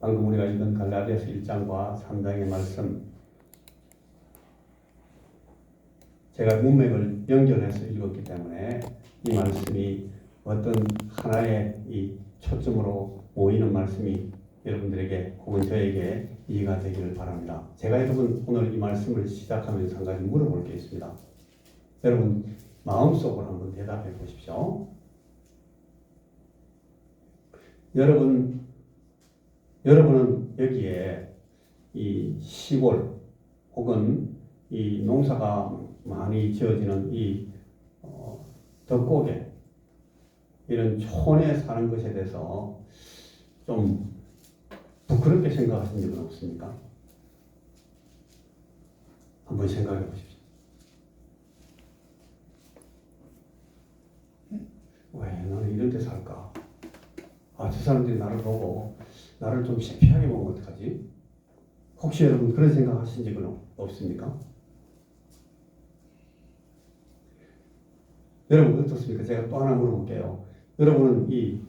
방금 우리가 읽은 갈라디아서 1장과 3장의 말씀, 제가 문맥을 연결해서 읽었기 때문에 이 말씀이 어떤 하나의 이 초점으로 모이는 말씀이 여러분들에게 혹은 저에게 이해가 되기를 바랍니다. 제가 여러분 오늘 이 말씀을 시작하면서 한 가지 물어볼 게 있습니다. 여러분 마음속으로 한번 대답해 보십시오. 여러분은 여기에 이 시골 혹은 이 농사가 많이 지어지는 이 덕곡에 이런 촌에 사는 것에 대해서 좀 부끄럽게 생각하신 적은 없습니까? 한번 생각해 보십시오. 왜 나는 이런 데 살까? 저 사람들이 나를 보고 나를 좀 창피하게 보면 어떡하지? 혹시 여러분 그런 생각 하신 적은 없습니까? 여러분 어떻습니까? 제가 또 하나 물어볼게요. 여러분은 이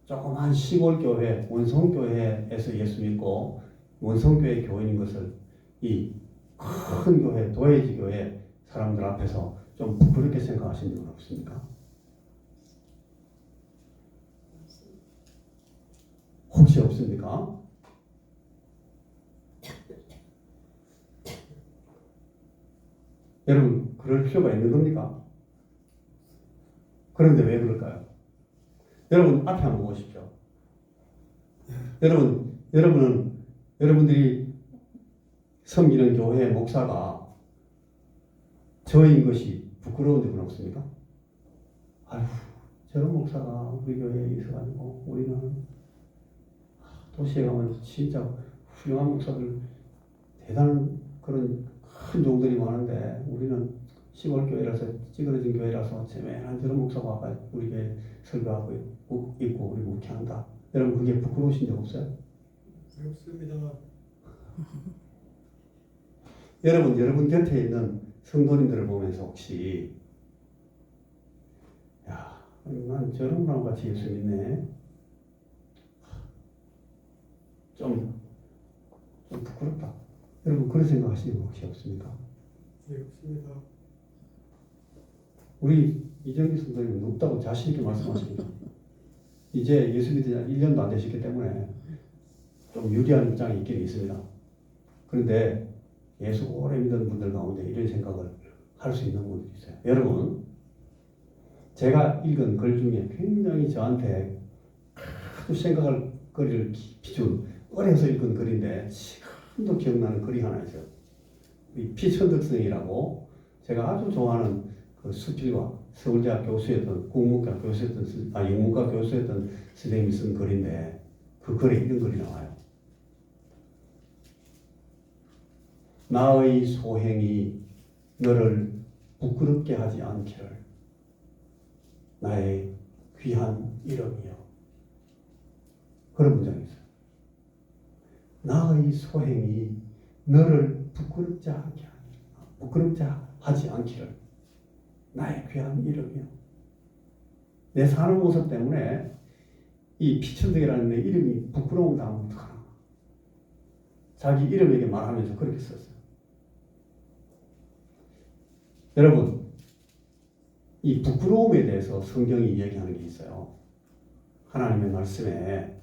조그만 시골 교회, 원성교회에서 예수 믿고 원성교회 교인인 것을 이 큰 교회, 도회지 교회 사람들 앞에서 좀 부끄럽게 생각하신 적은 없습니까? 혹시 없습니까? 여러분 그럴 필요가 있는 겁니까? 그런데 왜 그럴까요? 여러분 앞에 한번 보십시오. 여러분들이 섬기는 교회 목사가 저인 것이 부끄러운 적은 없습니까? 아휴, 저런 목사가 우리 교회에 있어가지고 우리는 도시에 가면 진짜 훌륭한 목사들, 대단한 그런 큰 종들이 많은데 우리는 시골 교회라서 찌그러진 교회라서 재매한 저런 목사가 아까 우리 교회 설교하고 있고 우리 목회한다. 여러분 그게 부끄러우신 적 없어요? 없습니다. 여러분 곁에 있는 성도님들을 보면서 혹시 난 저런 사람 같이 예수 믿네. 좀 부끄럽다. 여러분 그런 생각 하시는 거 혹시 없습니까? 네, 없습니다. 우리 이정기 성도님은 없다고 자신 있게 말씀하십니다. 이제 예수 믿은 지 1년도 안 되셨기 때문에 좀 유리한 입장이 있긴 있습니다. 그런데 예수 오래 믿은 분들 가운데 이런 생각을 할 수 있는 분들이 있어요. 여러분, 제가 읽은 글 중에 굉장히 저한테 아주 생각할 거리를 깊이 준 어려서 읽은 글인데 지금도 기억나는 글이 하나 있어요. 이 피천덕성이라고 제가 아주 좋아하는 그 수필과 서울대학 교수였던 국문과 교수였던 영문과 교수였던 선생님이 쓴 글인데 그 글에 이런 글이 나와요. 나의 소행이 너를 부끄럽게 하지 않기를 나의 귀한 이름이요. 그런 문장이 있어요. 나의 소행이 너를 부끄럽지 하지 않기를 나의 귀한 이름이요. 내 사는 모습 때문에 이 피천덕이라는 내 이름이 부끄러움 당하면 어떡하나. 자기 이름에게 말하면서 그렇게 썼어요. 여러분, 이 부끄러움에 대해서 성경이 이야기하는 게 있어요. 하나님의 말씀에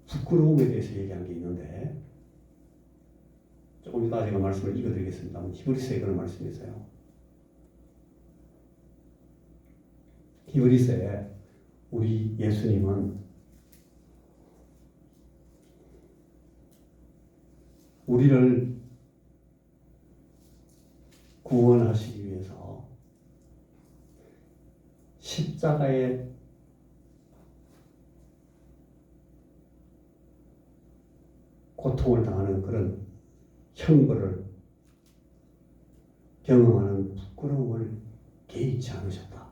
부끄러움에 대해서 얘기한 게 있는데 조금 이따 제가 말씀을 읽어드리겠습니다. 히브리서에 그런 말씀이 있어요. 히브리서에 우리 예수님은 우리를 구원하시기 위해서 십자가에 고통을 당하는 그런 형벌을 경험하는 부끄러움을 개의치 않으셨다.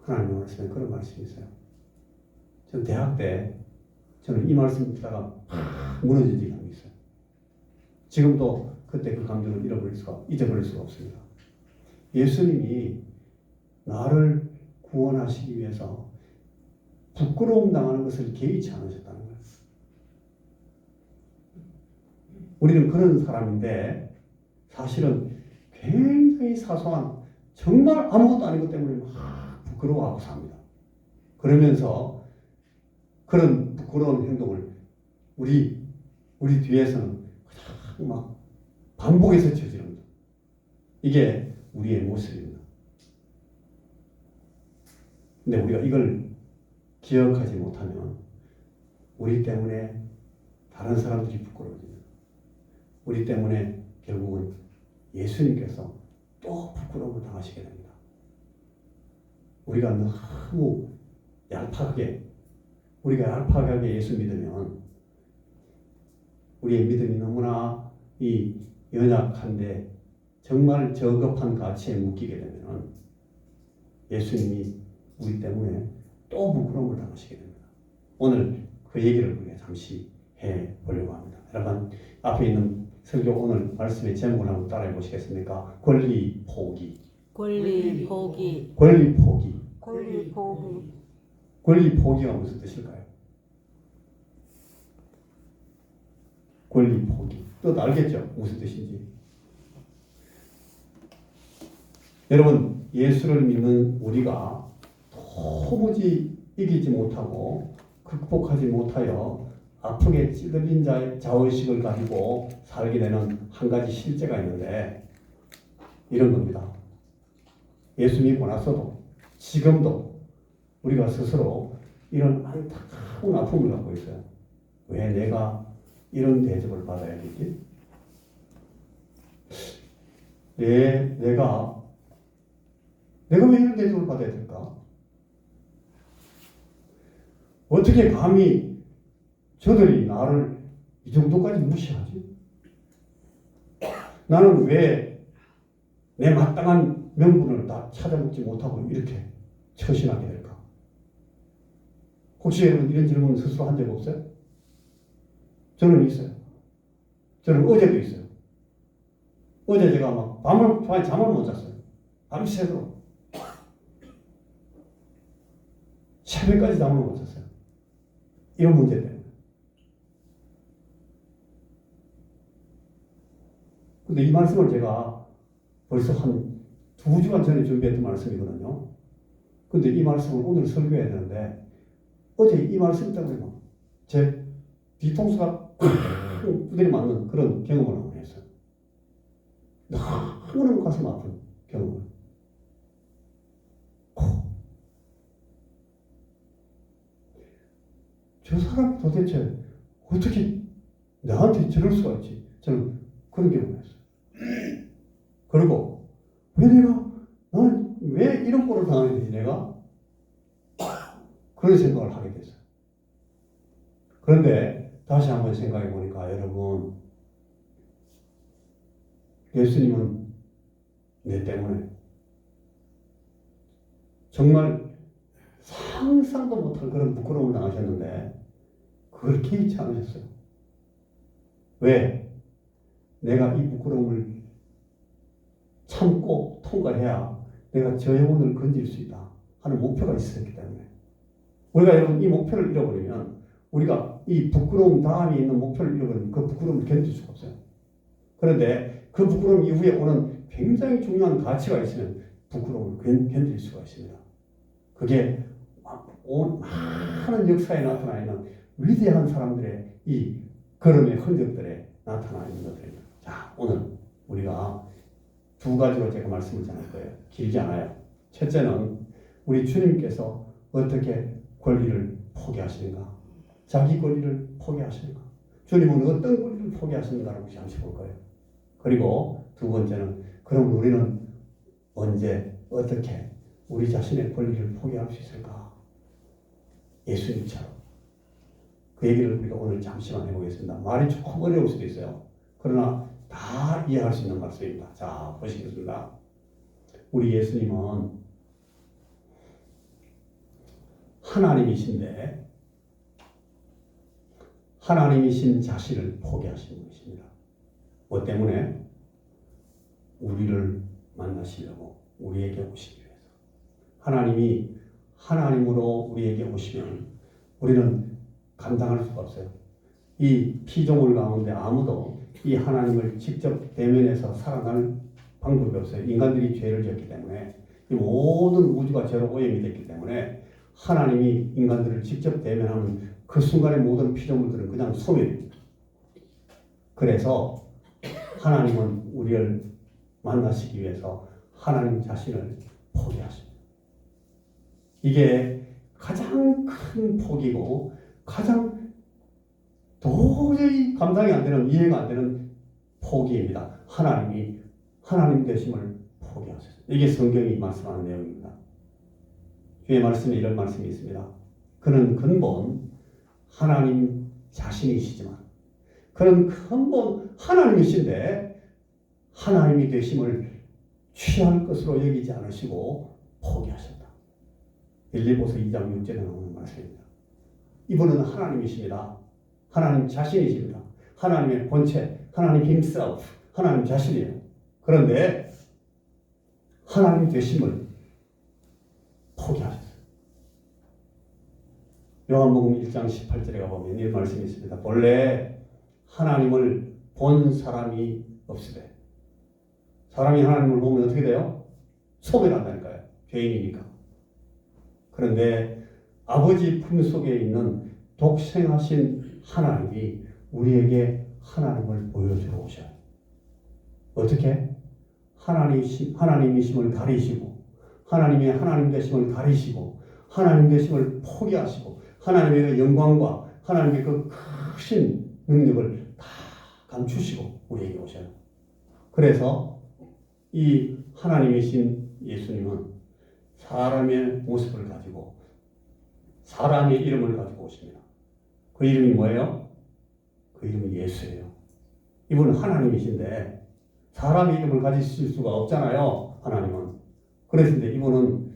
하나님의 말씀에 그런 말씀이 있어요. 저는 대학 때 저는 이 말씀 듣다가 무너진 적이 한 게 있어요. 지금도 그때 그 감정을 잊어버릴 수가 없습니다. 예수님이 나를 구원하시기 위해서 부끄러움 당하는 것을 개의치 않으셨다는 거예요. 우리는 그런 사람인데 사실은 굉장히 사소한 정말 아무것도 아닌 것 때문에 막 부끄러워하고 삽니다. 그러면서 그런 부끄러운 행동을 우리 뒤에서는 그냥 막 반복해서 저지릅니다. 이게 우리의 모습입니다. 근데 우리가 이걸 기억하지 못하면 우리 때문에 다른 사람들이 부끄러워집니다. 우리 때문에 결국은 예수님께서 또 부끄러움을 당하시게 됩니다. 우리가 너무 우리가 얄팍하게 예수 믿으면 우리의 믿음이 너무나 이 연약한데 정말 저급한 가치에 묶이게 되면 예수님이 우리 때문에 또 부끄러움을 당하시게 됩니다. 오늘 그 얘기를 우리가 잠시 해보려고 합니다. 여러분 앞에 있는 설교 오늘 말씀의 제목을 한번 따라해 보시겠습니까? 권리 포기. 권리 포기. 권리 포기. 권리 포기. 권리 포기가 무슨 뜻일까요? 권리 포기. 뜻 알겠죠? 무슨 뜻인지. 여러분 예수를 믿는 우리가 도무지 이기지 못하고 극복하지 못하여 아프게 찌들린 자의 자의식을 가지고 살게 되는 한 가지 실제가 있는데 이런 겁니다. 예수 믿고 나서도 지금도 우리가 스스로 이런 안타까운 아픔을 갖고 있어요. 왜 내가 이런 대접을 받아야 되지? 내가 왜 이런 대접을 받아야 될까? 어떻게 감히 저들이 나를 이 정도까지 무시하지? 나는 왜 내 마땅한 명분을 다 찾아먹지 못하고 이렇게 처신하게 될까? 혹시 여러분 이런 질문 스스로 한 적 없어요? 저는 있어요. 저는 어제도 있어요. 어제 제가 막 밤에 잠을 못 잤어요. 밤새도록 새벽까지 잠을 못 잤어요. 이런 문제 때문에. 근데 이 말씀을 제가 벌써 한 2주간 전에 준비했던 말씀이거든요. 근데 이 말씀을 오늘 설교해야 되는데 어제 이 말씀 때문에 제 뒤통수가 두드려 맞는 그런 경험을 한번 했어요. 너무너무 가슴 아픈 경험을. 저 사람이 도대체 어떻게 나한테 저럴 수가 있지? 저는 그런 경험을 했어요. 그리고 나는 왜 이런 꼴을 당해야 되지 내가? 그런 생각을 하게 됐어요. 그런데 다시 한번 생각해 보니까 여러분 예수님은 내 때문에 정말 상상도 못할 그런 부끄러움을 당하셨는데 그걸 개의치 않으셨어요. 왜? 내가 이 부끄러움을 참고 통과해야 내가 저 영혼을 건질 수 있다 하는 목표가 있었기 때문에 우리가 여러분 이 목표를 잃어버리면 우리가 이 부끄러움 다음에 있는 목표를 잃어버리면 그 부끄러움을 견딜 수가 없어요. 그런데 그 부끄러움 이후에 오는 굉장히 중요한 가치가 있으면 부끄러움을 견딜 수가 있습니다. 그게 많은 역사에 나타나 있는 위대한 사람들의 이 걸음의 흔적들에 나타나 있는 것들입니다. 자, 오늘 우리가 2가지로 제가 말씀을 전할 거예요. 길지 않아요. 첫째는 우리 주님께서 어떻게 권리를 포기하시는가? 자기 권리를 포기하시는가? 주님은 어떤 권리를 포기하시는가를 잠시 볼 거예요. 그리고 2번째는 그럼 우리는 언제 어떻게 우리 자신의 권리를 포기할 수 있을까? 예수님처럼. 그 얘기를 우리가 오늘 잠시만 해보겠습니다. 말이 조금 어려울 수도 있어요. 그러나 다 이해할 수 있는 말씀입니다. 자, 보시겠습니다. 우리 예수님은 하나님이신데 하나님이신 자신을 포기하신 분이십니다. 뭐 때문에? 우리를 만나시려고 우리에게 오시기 위해서. 하나님이 하나님으로 우리에게 오시면 우리는 감당할 수가 없어요. 이 피조물 가운데 아무도 이 하나님을 직접 대면해서 살아갈 방법이 없어요. 인간들이 죄를 지었기 때문에 이 모든 우주가 죄로 오염이 됐기 때문에 하나님이 인간들을 직접 대면하면 그 순간의 모든 피조물들은 그냥 소멸입니다. 그래서 하나님은 우리를 만나시기 위해서 하나님 자신을 포기하십니다. 이게 가장 큰 포기고 가장 도저히 감당이 안 되는, 이해가 안 되는 포기입니다. 하나님이 하나님 되심을 포기하셨습니다. 이게 성경이 말씀하는 내용입니다. 주의 말씀에 이런 말씀이 있습니다. 그는 근본 하나님 자신이시지만 그는 근본 하나님이신데 하나님이 되심을 취할 것으로 여기지 않으시고 포기하셨다. 빌립보서 2장 6절에 나오는 말씀입니다. 이분은 하나님이십니다. 하나님 자신이십니다. 하나님의 본체, 하나님 himself, 하나님 자신이에요. 그런데 하나님 되심을 포기하셨어요. 요한복음 1장 18절에 가보면 이 말씀이 있습니다. 본래 하나님을 본 사람이 없으되 사람이 하나님을 보면 어떻게 돼요? 소멸한다니까요. 죄인이니까. 그런데 아버지 품속에 있는 독생하신 하나님이 우리에게 하나님을 보여주러 오셔요. 어떻게? 하나님이심을 가리시고 하나님의 하나님 되심을 가리시고 하나님 되심을 포기하시고 하나님의 영광과 하나님의 그 크신 능력을 다 감추시고 우리에게 오셔요. 그래서 이 하나님이신 예수님은 사람의 모습을 가지고 사람의 이름을 가지고 오십니다. 그 이름이 뭐예요? 그 이름이 예수예요. 이분은 하나님이신데 사람의 이름을 가지실 수가 없잖아요. 하나님은. 그랬는데 이분은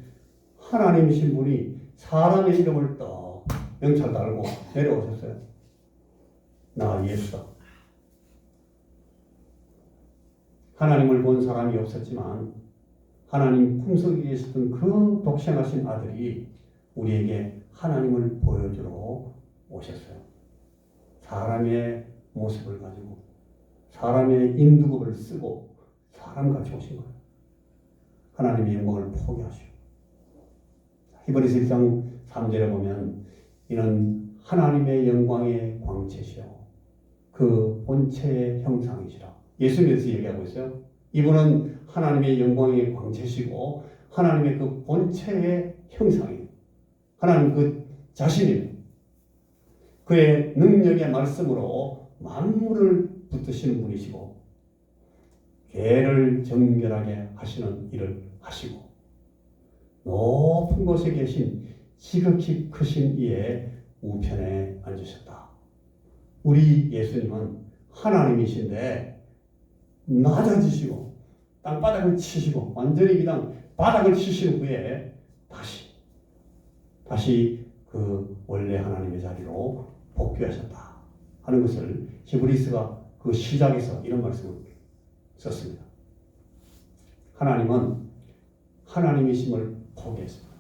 하나님이신 분이 사람의 이름을 또 명찰 달고 내려오셨어요. 나 예수다. 하나님을 본 사람이 없었지만 하나님 품속에 계시던 그 독생하신 아들이 우리에게 하나님을 보여주러 오셨어요. 사람의 모습을 가지고 사람의 인두급을 쓰고 사람같이 오신 거예요. 하나님의 영광을 포기하시고 히브리서 1장 3절에 보면 이는 하나님의 영광의 광채시요 그 본체의 형상이시라. 예수님에서 얘기하고 있어요. 이분은 하나님의 영광의 광채시고 하나님의 그 본체의 형상이에요. 하나님 그 자신이에요. 그의 능력의 말씀으로 만물을 붙드시는 분이시고 죄를 정결하게 하시는 일을 하시고 높은 곳에 계신 지극히 크신 이의 우편에 앉으셨다. 우리 예수님은 하나님이신데 낮아지시고 땅바닥을 치시고 완전히 그냥 바닥을 치신 후에 다시 그 원래 하나님의 자리로 복귀하셨다 하는 것을 히브리서가 그 시작에서 이런 말씀을 썼습니다. 하나님은 하나님이심을 포기했습니다.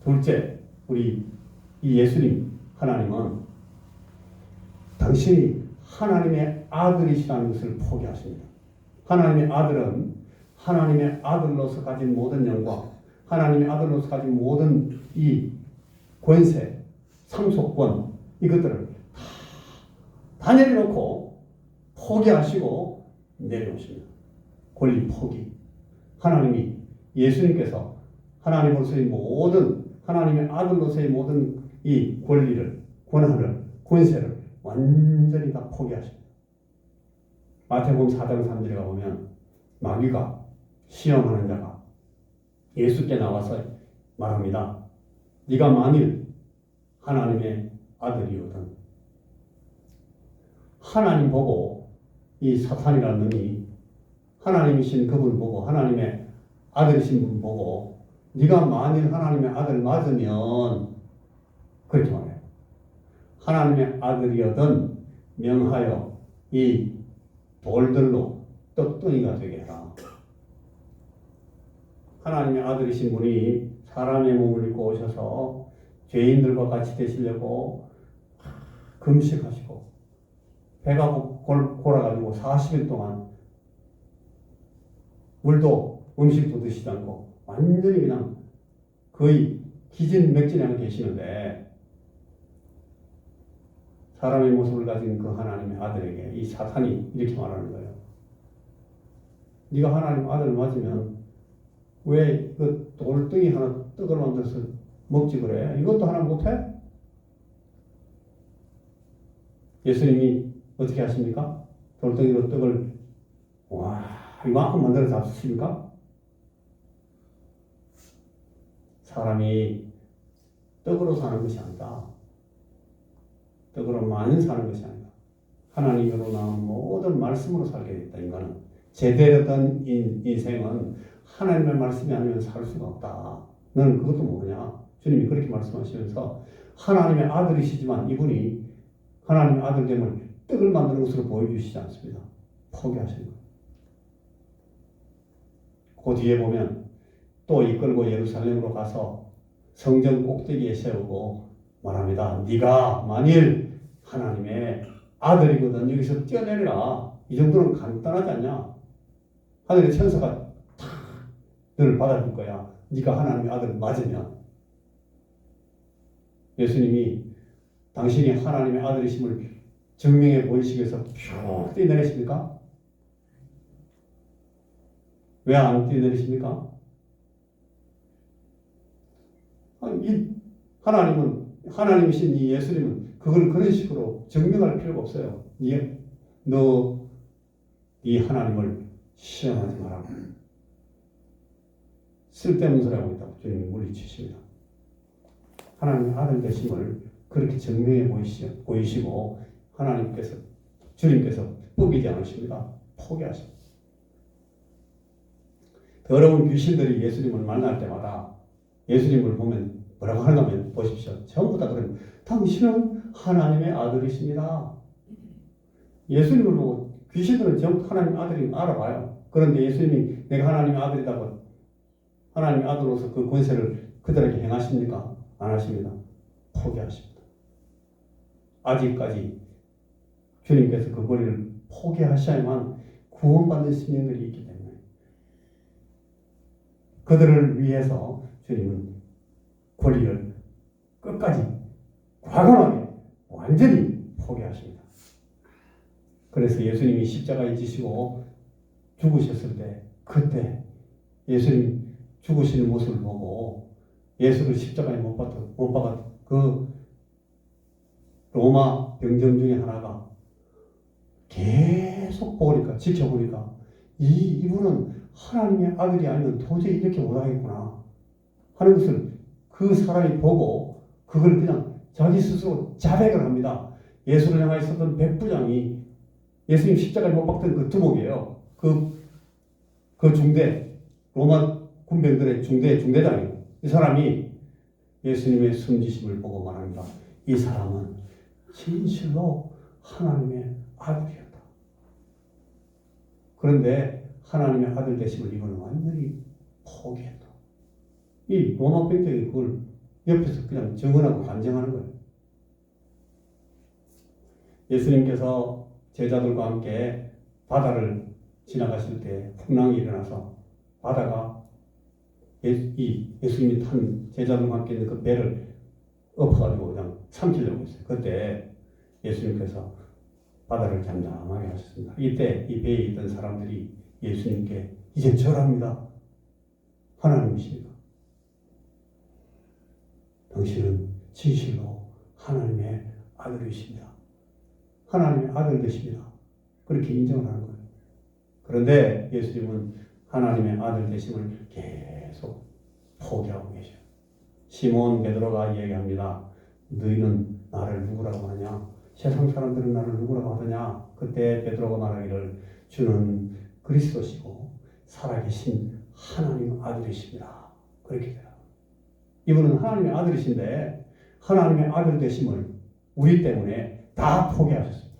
둘째, 우리 이 예수님 하나님은 당신이 하나님의 아들이시라는 것을 포기하십니다. 하나님의 아들은 하나님의 아들로서 가진 모든 영광, 하나님의 아들로서 가진 모든 이 권세, 상속권 이것들을 다 내려놓고 포기하시고 내려오십니다. 권리 포기. 하나님이 예수님께서 하나님으로서의 모든 하나님의 아들로서의 모든 이 권리를 권한을 권세를 완전히 다 포기하십니다. 마태복음 4장 3절에 가보면 마귀가 시험하는 자가 예수께 나와서 말합니다. 네가 만일 하나님의 아들이거든 하나님 보고 이 사탄이라는 놈이 하나님이신 그분 보고 하나님의 아들이신 분 보고 네가 만일 하나님의 아들 맞으면 그렇게 말해요. 하나님의 아들이거든 명하여 이 돌들로 떡덩이가 되게 해라. 하나님의 아들이신 분이 사람의 몸을 입고 오셔서 죄인들과 같이 되시려고 금식하시고 배가 골아가지고 40일 동안 물도 음식도 드시지 않고 완전히 그냥 거의 기진맥진하게 계시는데 사람의 모습을 가진 그 하나님의 아들에게 이 사탄이 이렇게 말하는 거예요. 네가 하나님 아들 맞으면 왜 그 돌덩이 하나 떡을 만들어서 먹지 그래? 이것도 하나 못해? 예수님이 어떻게 하십니까? 돌덩이로 떡을 와 이만큼 만들어 잡수십니까? 사람이 떡으로 사는 것이 아니다. 떡으로만 사는 것이 아니다. 하나님으로 나온 모든 말씀으로 살게 됐다. 인간은 제대로 된 인생은 하나님의 말씀이 아니면 살 수가 없다. 너는 그것도 모르냐? 주님이 그렇게 말씀하시면서 하나님의 아들이시지만 이분이 하나님의 아들됨을 떡을 만드는 것으로 보여주시지 않습니다. 포기하시는 거예요. 그 뒤에 보면 또 이끌고 예루살렘으로 가서 성전 꼭대기에 세우고 말합니다. 네가 만일 하나님의 아들이거든 여기서 뛰어내리라. 이 정도는 간단하지 않냐? 하늘의 천사가 다 너를 받아줄 거야. 네가 하나님의 아들 맞으면. 예수님이 당신이 하나님의 아들이심을 증명해 보이시기 위해서 쭉 뛰어내리십니까? 왜 안 뛰어내리십니까? 이 하나님이신 이 예수님은 그걸 그런 식으로 증명할 필요가 없어요. 너 이 하나님을 시험하지 말라고. 쓸데없는 소리 하고 있다고 주님이 물리치십니다. 하나님의 아들 되심을 그렇게 증명해 보이시고 주님께서 포기하지 않으십니다. 포기하십니다. 더러운 귀신들이 예수님을 만날 때마다 예수님을 보면 뭐라고 하냐면 보십시오. 전부 다 그러면 당신은 하나님의 아들이십니다. 예수님을 보고 귀신들은 전부 하나님의 아들인 알아봐요. 그런데 예수님이 내가 하나님의 아들이라고 하나님의 아들로서 그 권세를 그들에게 행하십니까? 안 하십니다. 포기하십니다. 아직까지 주님께서 그 권리를 포기하셔야만 구원받는 시민들이 있기 때문에 그들을 위해서 주님은 권리를 끝까지 과감하게 완전히 포기하십니다. 그래서 예수님이 십자가에 지시고 죽으셨을 때 그때 예수님 죽으시는 모습을 보고 예수를 십자가에 못 박은 그 로마 병정 중에 하나가 계속 지켜보니까 이분은 하나님의 아들이 아니면 도저히 이렇게 못하겠구나 하는 것을 그 사람이 보고 그걸 그냥 자기 스스로 자백을 합니다. 예수를 향하여 있었던 백부장이 예수님 십자가에 못 박던 그 두목이에요. 그 중대 로마 군병들의 중대장이에요. 이 사람이 예수님의 숨지심을 보고 말합니다. 이 사람은 진실로 하나님의 아들이었다. 그런데 하나님의 아들 되심을 이번에 완전히 포기했다. 이 로마 병정이 그걸 옆에서 그냥 증언하고 간증하는 거예요. 예수님께서 제자들과 함께 바다를 지나가실 때 풍랑이 일어나서 바다가 예수님이 탄 제자들과 함께 있는 그 배를 엎어가지고 그냥 삼키려고 했어요. 그때 예수님께서 바다를 잠잠하게 하셨습니다. 이때 이 배에 있던 사람들이 예수님께 이제 절합니다. 하나님이십니까? 당신은 진실로 하나님의 아들이십니다. 하나님의 아들 되십니다. 그렇게 인정을 하는 거예요. 그런데 예수님은 하나님의 아들 되심을 계속 포기하고 계셔요. 시몬 베드로가 이야기합니다. 너희는 나를 누구라고 하느냐? 세상 사람들은 나를 누구라고 하느냐? 그때 베드로가 말하기를 주는 그리스도시고 살아계신 하나님 아들이십니다. 그렇게 돼요. 이분은 하나님의 아들이신데 하나님의 아들 되심을 우리 때문에 다 포기하셨습니다.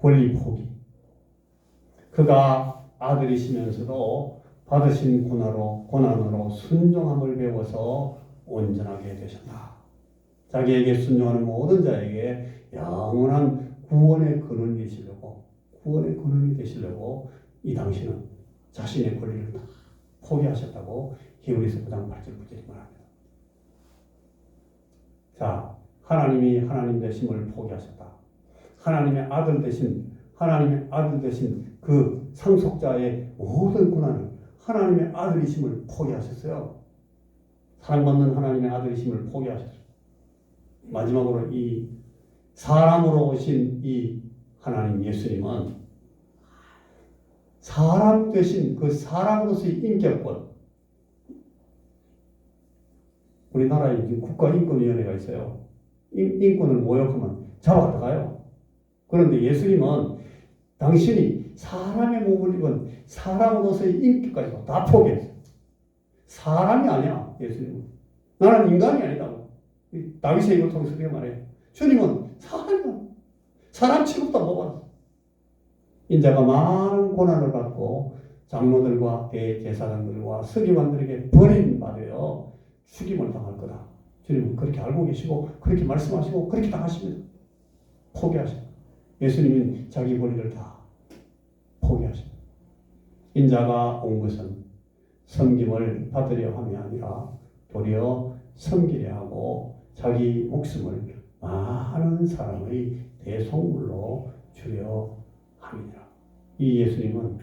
권리 포기. 그가 아들이시면서도 받으신 고난으로 순종함을 배워서 온전하게 되셨다. 자기에게 순종하는 모든 자에게 영원한 구원의 근원이 되시려고 이 당신은 자신의 권리를 다 포기하셨다고 히브리서 9장 8절 9절이 말합니다. 자, 하나님이 하나님 되심을 포기하셨다. 하나님의 아들 되신 그 상속자의 모든 고난을 하나님의 아들이심을 포기하셨어요. 사랑받는 하나님의 아들이심을 포기하셨어요. 마지막으로 이 사람으로 오신 이 하나님 예수님은 사람 되신 그 사람으로서의 인격권, 우리나라에 국가인권위원회가 있어요. 인권을 모욕하면 잡아가요. 그런데 예수님은 당신이 사람의 몸을 입은 사람으로서의 인격까지 다 포기했어요. 사람이 아니야, 예수님은. 나는 인간이 아니다고. 다윗의 입을 통해서 그렇게 말해요. 주님은 사람이야. 사람 취급도 못 받았어. 인자가 많은 고난을 받고 장로들과 대제사장들과 서기관들에게 버림받아요. 죽임을 당할 거다. 주님은 그렇게 알고 계시고 그렇게 말씀하시고 그렇게 당하십니다. 포기하십니다. 예수님은 자기 권리를 다 포기하십니다. 인자가 온 것은 섬김을 받으려 함이 아니라 도리어 섬기려 하고 자기 목숨을 많은 사람의 대속물로 주려 함이니라. 이 예수님은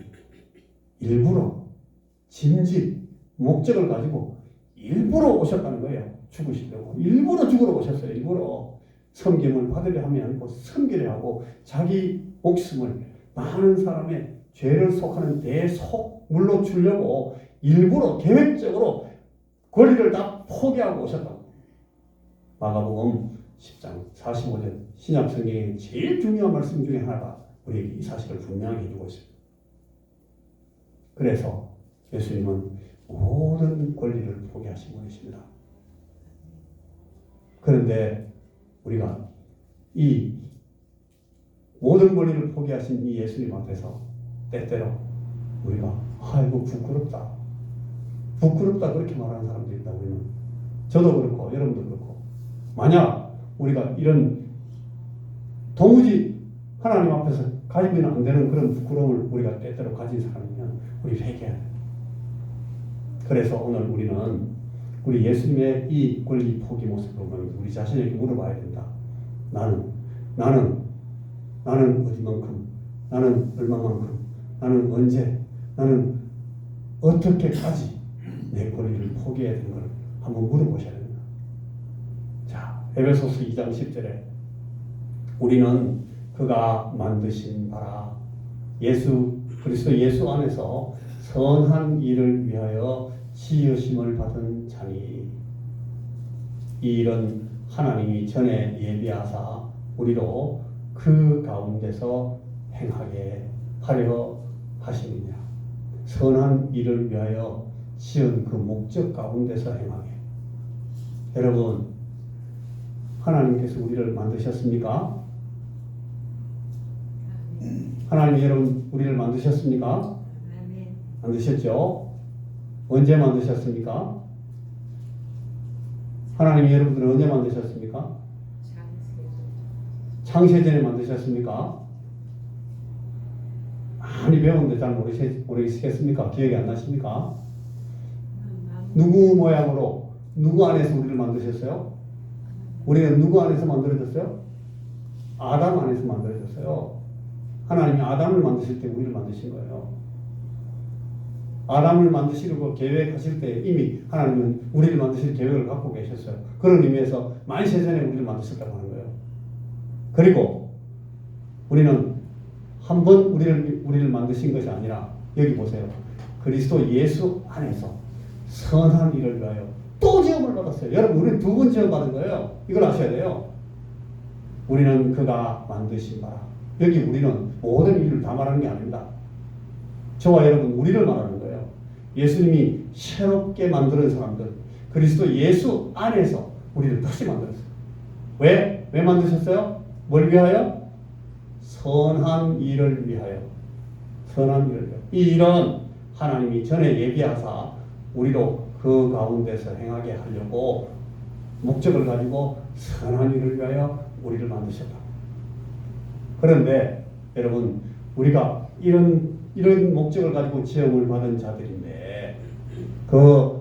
일부러 진지 목적을 가지고 일부러 오셨다는 거예요. 죽으시려고. 일부러 죽으러 오셨어요. 일부러 섬김을 받으려 하면 아니고 섬기려 하고 자기 목숨을 많은 사람의 죄를 속하는 대속물로 주려고 일부러 계획적으로 권리를 다 포기하고 오셨다고. 마가복음 10장 45절 신약 성경의 제일 중요한 말씀 중에 하나가 우리에게 이 사실을 분명히 해주고 있습니다. 그래서 예수님은 모든 권리를 포기하신 분이십니다. 그런데 우리가 이 모든 권리를 포기하신 이 예수님 앞에서 때때로 우리가 아이고 부끄럽다 그렇게 말하는 사람들이 있다. 우리는 저도 그렇고 여러분도 그렇고 만약 우리가 이런 도무지 하나님 앞에서 가지고는 안 되는 그런 부끄러움을 우리가 때때로 가진 사람이면 우리 회개해야 돼요. 그래서 오늘 우리는 우리 예수님의 이 권리 포기 모습을 보면 우리 자신에게 물어봐야 된다. 나는 어디만큼, 나는 얼마만큼, 나는 언제, 나는 어떻게까지 내 권리를 포기해야 되는 걸 한번 물어보셔야 됩니다. 자, 에베소서 2장 10절에 우리는 그가 만드신 바라 그리스도 예수 안에서 선한 일을 위하여 지으심을 받은 자니 이 일은 하나님이 전에 예비하사 우리로 그 가운데서 행하게 하려 하심이냐. 선한 일을 위하여 지은 그 목적 가운데서 행하게. 여러분, 하나님께서 우리를 만드셨습니까? 하나님이 여러분 우리를 만드셨습니까? 만드셨죠? 언제 만드셨습니까? 하나님이 여러분들을 언제 만드셨습니까? 창세전에 만드셨습니까? 많이 배웠는데 잘 모르시겠습니까? 기억이 안 나십니까? 누구 모양으로, 누구 안에서 우리를 만드셨어요? 우리는 누구 안에서 만들어졌어요? 아담 안에서 만들어졌어요. 하나님이 아담을 만드실 때 우리를 만드신 거예요. 아담을 만드시려고 계획하실 때 이미 하나님은 우리를 만드실 계획을 갖고 계셨어요. 그런 의미에서 만세전에 우리를 만드셨다고 하는 거예요. 그리고 우리는 한 번 우리를 만드신 것이 아니라 여기 보세요. 그리스도 예수 안에서 선한 일을 위하여 또 지음을 받았어요. 여러분, 우리는 두 번 지음 받은 거예요. 이걸 아셔야 돼요. 우리는 그가 만드신 바라. 여기 우리는 모든 일을 다 말하는 게 아닙니다. 저와 여러분, 우리를 말하는 거예요. 예수님이 새롭게 만드는 사람들, 그리스도 예수 안에서 우리를 다시 만들었어요. 왜 만드셨어요? 뭘 위하여? 선한 일을 위하여. 선한 일을 위하여. 이 일은 하나님이 전에 예비하사 우리로 그 가운데서 행하게 하려고 목적을 가지고 선한 일을 위하여 우리를 만드셨다. 그런데 여러분, 우리가 이런 목적을 가지고 지음을 받은 자들인데, 그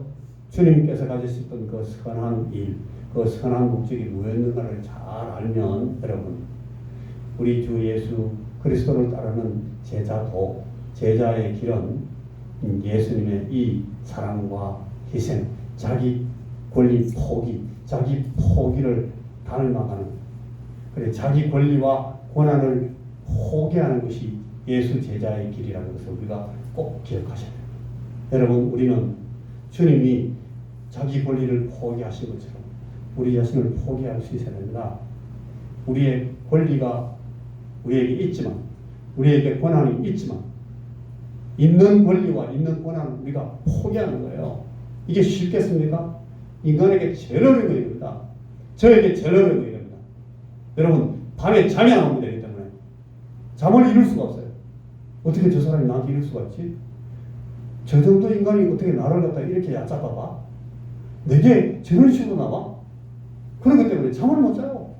주님께서 가지셨던 그 선한 일, 그 선한 목적이 무엇인가를 잘 알면, 여러분, 우리 주 예수 그리스도를 따르는 제자도, 제자의 길은 예수님의 이 사랑과 희생, 자기 권리 포기, 자기 포기를 닮아가는, 그래, 자기 권리와 권한을 포기하는 것이 예수 제자의 길이라는 것을 우리가 꼭 기억하셔야 됩니다. 여러분, 우리는 주님이 자기 권리를 포기하신 것처럼 우리 자신을 포기할 수 있어야 됩니다. 우리의 권리가 우리에게 있지만, 우리에게 권한이 있지만, 있는 권리와 있는 권한을 우리가 포기하는 거예요. 이게 쉽겠습니까? 인간에게 제일 어려운 일입니다. 저에게 제일 어려운 일입니다. 여러분, 밤에 잠이 안 오면 되기 때문에 잠을 이룰 수가 없어요. 어떻게 저 사람이 나한테 이룰 수가 있지? 저 정도 인간이 어떻게 나를 갖다 이렇게 얕잡아봐? 내게 저런 식으로 나와? 그런 것 때문에 잠을 못 자요.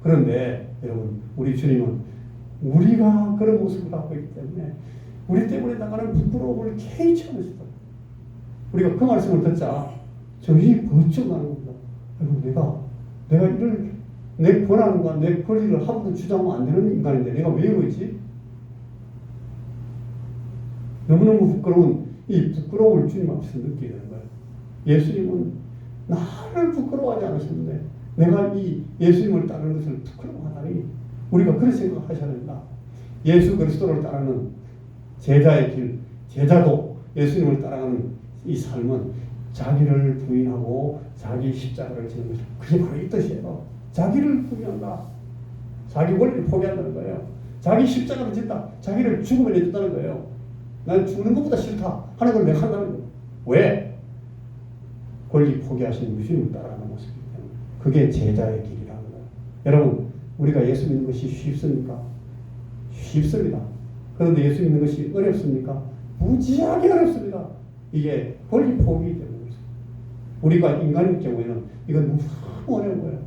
그런데 여러분, 우리 주님은 우리가 그런 모습을 갖고 있기 때문에 우리 때문에 나가는 부끄러움을 개의치 않으시다. 우리가 그 말씀을 듣자 정신이 번쩍 나는 겁니다. 여러분, 내가 이를 내 권한과 내 권리를 하고도 주장하면 안 되는 인간인데 내가 왜 이러고 있지? 너무너무 부끄러운 이 부끄러움을 주님 앞에서 느끼게 되는 거예요. 예수님은 나를 부끄러워하지 않으셨는데 내가 이 예수님을 따르는 것을 부끄러워하다니, 우리가 그런 생각을 하셔야 됩니다. 예수 그리스도를 따르는 제자의 길, 제자도 예수님을 따라가는 이 삶은 자기를 부인하고 자기 십자가를 지는 것이죠. 그게 바로 이 뜻이에요. 자기를 부인한다. 자기 권리를 포기한다는 거예요. 자기 십자가를 진다. 자기를 죽음에 내준다는 거예요. 난 죽는 것보다 싫다 하는 걸 내가 한다는 거예요. 왜? 권리 포기하시는 주님을 따라가는 모습이기 때문에. 그게 제자의 길이라는 거예요. 여러분, 우리가 예수 믿는 것이 쉽습니까? 쉽습니다. 그런데 예수 믿는 것이 어렵습니까? 무지하게 어렵습니다. 이게 권리 포기이기 때문에. 우리가 인간일 경우에는 이건 너무 어려운 거예요.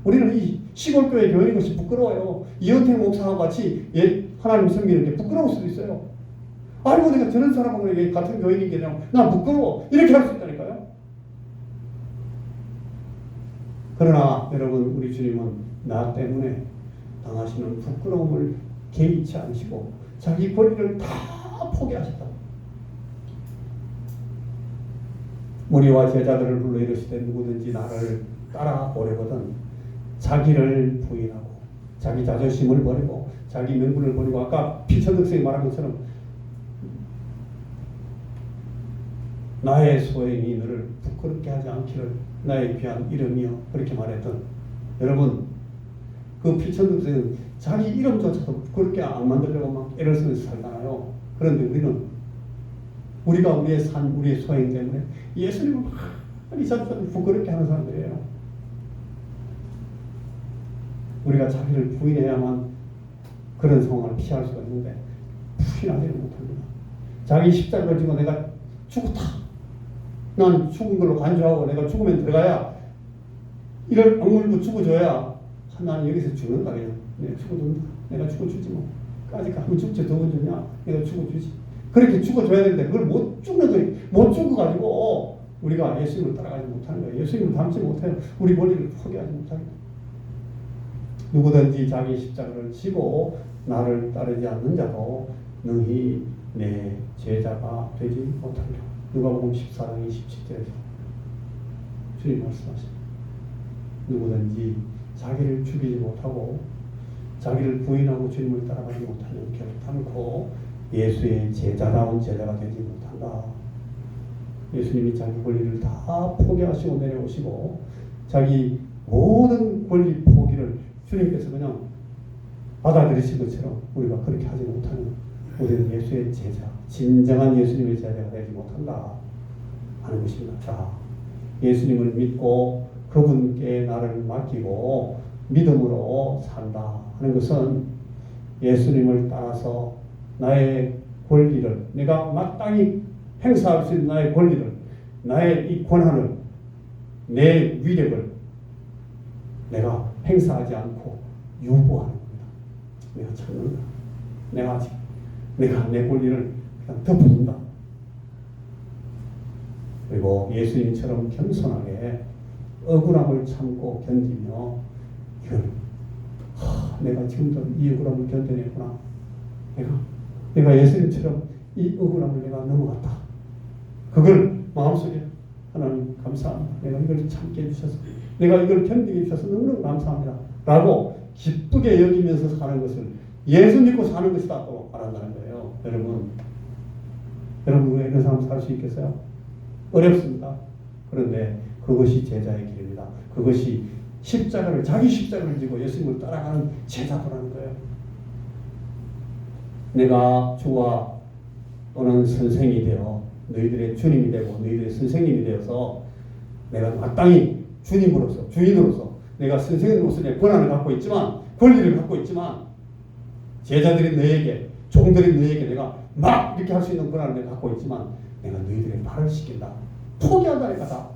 우리는 이 시골교회 교회인 것이 부끄러워요. 이현택 목사와 같이 하나님 섬기는 게 부끄러울 수도 있어요. 아이고, 내가 저런 사람하고 같은 교회인 게 난 부끄러워. 이렇게 할 수 있다니까요. 그러나 여러분, 우리 주님은 나 때문에 당하시는 부끄러움을 개의치 않으시고 자기 권리를 다 포기하셨다. 무리와 제자들을 불러 이르시되 누구든지 나를 따라오려거든 자기를 부인하고 자기 자존심을 버리고 자기 명분을 버리고, 아까 피천득성이 말한 것처럼 나의 소행이 너를 부끄럽게 하지 않기를 나의 귀한 이름이여, 그렇게 말했던, 여러분, 그 피천득성은 자기 이름조차도 부끄럽게 안 만들려고 막 애를 쓰면서 살잖아요. 그런데 우리가 우리의 소행 때문에 예수님을 많이 자꾸 부끄럽게 하는 사람들이에요. 우리가 자기를 부인해야만 그런 상황을 피할 수가 있는데 부인하지를 못합니다. 자기 십자가를 지고 내가 죽었다, 난 죽은 걸로 간주하고 내가 죽으면 들어가야, 이를 악물고 죽어줘야 나는 여기서 죽는다. 그냥 내가 죽어준다. 내가 죽어주지 뭐. 아직 한번 죽지 더 주냐? 내가 죽어주지. 그렇게 죽어줘야 되는데 그걸 못 죽는 거예요. 못 죽어가지고 우리가 예수님을 따라가지 못하는 거예요. 예수님을 닮지 못해요. 우리 권리를 포기하지 못합니다. 누구든지 자기 십자가를 지고 나를 따르지 않는 자도 능히 내 제자가 되지 못하리라. 누가복음 14장 27절에서 주님 말씀하십니다. 누구든지 자기를 죽이지 못하고 자기를 부인하고 주님을 따라가지 못하는 결단코 예수의 제자다운 제자가 되지 못한다. 예수님이 자기 권리를 다 포기하시고 내려오시고 자기 모든 권리 포기를 주님께서 그냥 받아들이신 것처럼 우리가 그렇게 하지 못하는, 우리는 예수의 제자, 진정한 예수님의 제자가 되지 못한다 하는 것입니다. 자, 예수님을 믿고 그분께 나를 맡기고 믿음으로 산다 하는 것은 예수님을 따라서 나의 권리를 내가 마땅히 행사할 수 있는 나의 권리를, 나의 이 권한을, 내 위력을 내가 행사하지 않고 유보하는 겁니다. 내가 참는다. 내가 내 권리를 그냥 덮어둔다. 그리고 예수님처럼 겸손하게 억울함을 참고 견디며 이걸 내가 지금도 이 억울함을 견뎌냈구나. 내가 예수님처럼 이 억울함을 내가 넘어갔다. 그걸 마음속에 하나님 감사합니다. 내가 이걸 참게 해주셔서, 내가 이걸 견디게 해주셔서 너무너무 감사합니다. 라고 기쁘게 여기면서 사는 것을 예수 믿고 사는 것이다 또 말한다는 거예요. 여러분 왜 이런 사람 살 수 있겠어요? 어렵습니다. 그런데 그것이 제자의 길입니다. 그것이 자기 십자가를 지고 예수님을 따라가는 제자도라는 거예요. 내가 주와 또는 선생이 되어 너희들의 주님이 되고 너희들의 선생님이 되어서 내가 마땅히 주님으로서 주인으로서 내가 선생님으로서 내 권한을 갖고 있지만, 권리를 갖고 있지만, 제자들인 너에게, 종들인 너에게 내가 막 이렇게 할 수 있는 권한을 내가 갖고 있지만 내가 너희들의 발을 씻긴다. 포기한다니까.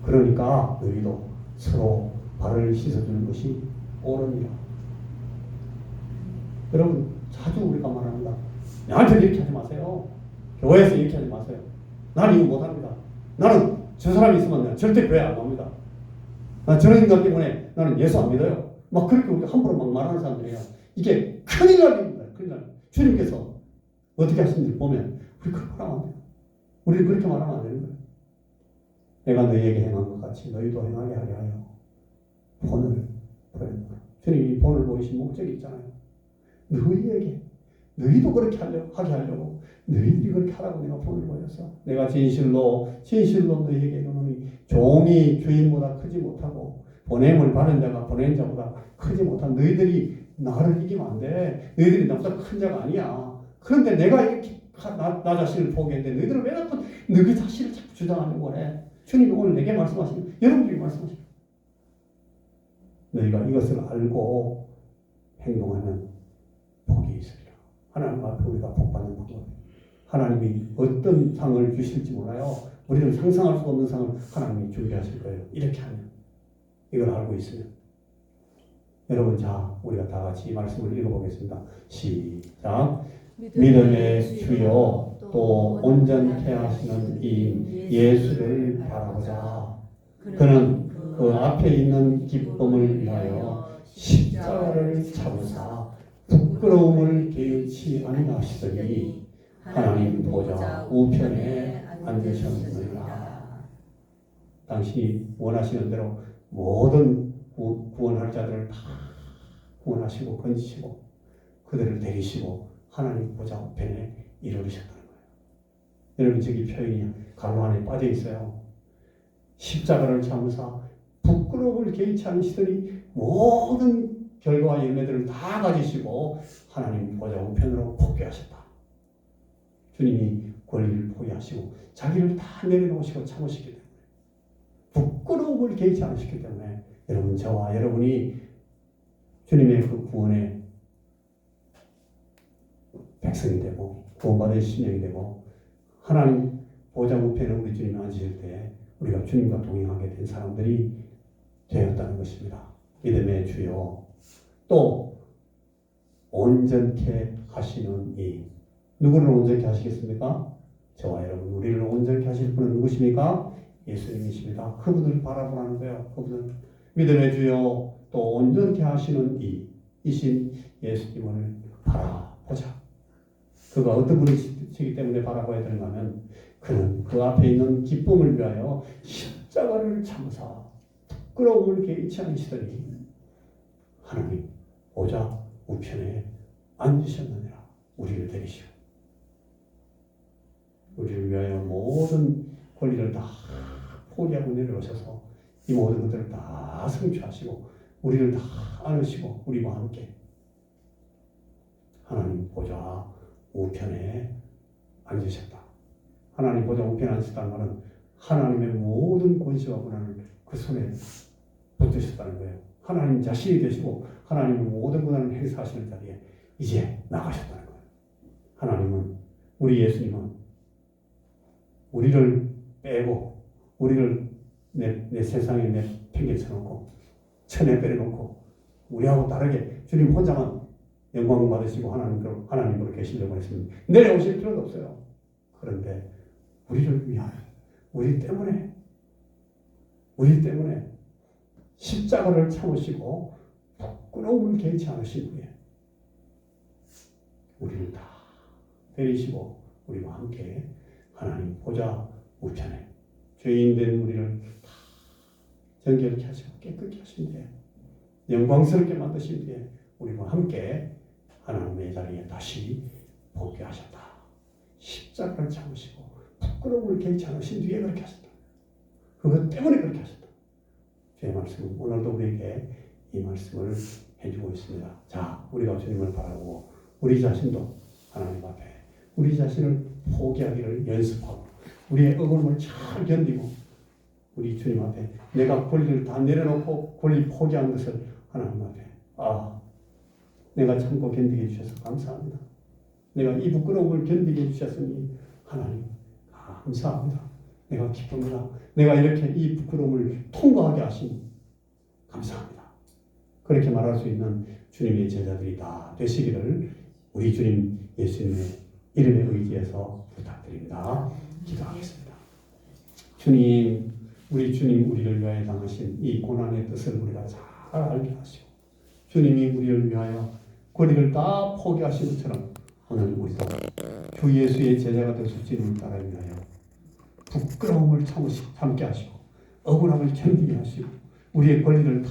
그러니까 너희도 서로 발을 씻어주는 것이 옳으니라. 여러분 자주 우리가 말합니다. 나한테 이렇게 하지 마세요. 교회에서 이렇게 하지 마세요. 나는 이거 못합니다. 나는 저 사람이 있으면 내가 절대 교회 안 갑니다. 나 저런 인간 때문에 나는 예수 안 믿어요. 막 그렇게 우리가 함부로 막 말하는 사람들이에요. 이게 큰일 날 일입니다. 큰일 날. 주님께서 어떻게 하시는지 보면 우리 그렇게 말하면 안 돼요. 우리는 그렇게 말하면 안 되는 거예요. 내가 너희에게 행한 것 같이 너희도 행하게 하려 하여 본을 보였노라. 주님이 본을 보이신 목적이 있잖아요. 너희도 그렇게 하게 하려고 너희들이 그렇게 하라고 내가 본을 보였어. 내가 진실로 너희에게 이르노니 종이 주인보다 크지 못하고 보냄을 받은 자가 보낸 자보다 크지 못한 너희들이 나를 이기면 안 돼. 너희들이 나보다 큰 자가 아니야. 그런데 내가 이렇게 나 자신을 포기했는데 너희들은 왜 자꾸 너희 자신을 자꾸 주장하려고 해. 주님이 오늘 내게 말씀하시는, 여러분들이 말씀하시는, 너희가 이것을 알고 행동하면 복이 있으리라. 하나님 앞에 우리가 복받는 방법. 하나님이 어떤 상을 주실지 몰라요. 우리는 상상할 수 없는 상을 하나님이 준비하실 거예요. 이렇게 하면, 이걸 알고 있으면. 여러분, 자 우리가 다 같이 이 말씀을 읽어보겠습니다. 시작. 믿음의 주여 또 온전케 하시는 이 예수를 바라보자. 그는 그 앞에 있는 기쁨을 위하여 십자가를 참으사 부끄러움을 개의치 아니하시더니 하나님 보좌 우편에 앉으셨느니라. 당신이 원하시는 대로 모든 구원할 자들을 다 구원하시고 건지시고 그들을 데리시고 하나님 보좌 우편에 이르르셨다는 거예요. 여러분, 저기 표현이 가로 안에 빠져 있어요. 십자가를 참으사 부끄러움을 개의치 않으시더니 모든 결과와 열매들을 다 가지시고 하나님 보좌 우편으로 복귀하셨다. 주님이 권리를 포기하시고 자기를 다 내려놓으시고 참으시기 때문에, 부끄러움을 개의치 않으셨기 때문에 여러분, 저와 여러분이 주님의 그 구원의 백성이 되고 구원받은 신령이 되고 하나님 보좌 우편에 우리 주님이 앉으실 때 우리가 주님과 동행하게 된 사람들이 되었다는 것입니다. 믿음의 주여 또 온전케 하시는 이, 누구를 온전케 하시겠습니까? 저와 여러분, 우리를 온전케 하실 분은 누구십니까? 예수님이십니다. 그분을 바라보라는 거예요. 그분은 믿음의 주여 또 온전케 하시는 이신 예수님을 바라보자. 그가 어떤 분이시기 때문에 바라봐야 되는가 하면 그는 그 앞에 있는 기쁨을 위하여 십자가를 참으사 부끄러움을 개의치 않으시더니 하나님 보좌 우편에 앉으셨느니라. 우리를 데리시오. 우리를 위하여 모든 권리를 다 포기하고 내려오셔서 이 모든 것들을 다 성취하시고 우리를 다 안으시고 우리와 함께 하나님 보좌 우편에 앉으셨다. 하나님 보좌 우편에 앉으셨다는 말은 하나님의 모든 권세와 권한을 그 손에 붙드셨다는 거예요. 하나님 자신이 되시고 하나님의 모든 권한을 행사하시는 자리에 이제 나가셨다는 거예요. 하나님은, 우리 예수님은 우리를 빼고 우리를 내 세상에 내팽개쳐 놓고 천에 빼려놓고 우리하고 다르게 주님 혼자만 영광 받으시고 하나님으로 계시려고 했습니다. 내려오실 필요도 없어요. 그런데 우리를 위하여 우리 때문에 십자가를 참으시고 부끄러움을 개의치 않으신 후에 우리를 다 데리시고 우리와 함께 하나님 보좌 우편에 죄인된 우리를 다 정결케 하시고 깨끗게 하신 뒤에 영광스럽게 만드신 뒤에 우리와 함께 하나님의 자리에 다시 복귀하셨다. 십자가를 참으시고 부끄러움을 개의치 않으신 뒤에 그렇게 하셨다. 그것 때문에 그렇게 하셨다. 주의 말씀은 오늘도 우리에게 이 말씀을 해주고 있습니다. 자, 우리가 주님을 바라고 우리 자신도 하나님 앞에 우리 자신을 포기하기를 연습하고 우리의 억울함을 잘 견디고 우리 주님 앞에 내가 권리를 다 내려놓고 권리 포기한 것을 하나님 앞에 내가 참고 견디게 해주셔서 감사합니다. 내가 이 부끄러움을 견디게 해주셨으니 하나님 감사합니다. 내가 기쁩니다. 내가 이렇게 이 부끄러움을 통과하게 하시니 감사합니다. 그렇게 말할 수 있는 주님의 제자들이 다 되시기를 우리 주님 예수님의 이름에 의지해서 부탁드립니다. 기도하겠습니다. 주님, 우리 주님 우리를 위하여 당하신 이 고난의 뜻을 우리가 잘 알게 하시고 주님이 우리를 위하여 권리를 다 포기하신 것처럼 오늘 우리도 주 예수의 제자가 되어서 주님을 따라 위하여 부끄러움을 참게 하시고 억울함을 견디게 하시고 우리의 권리를 다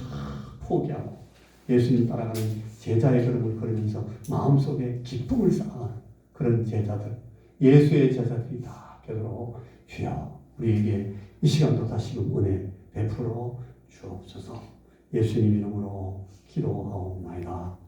포기하고 예수님 따라가는 제자의 걸음을 걸으면서 마음속에 기쁨을 쌓아가는 그런 제자들, 예수의 제자들이 다 되도록 주여 우리에게 이 시간도 다시금 은혜 베풀어 주옵소서. 예수님 이름으로 기도하옵나이다.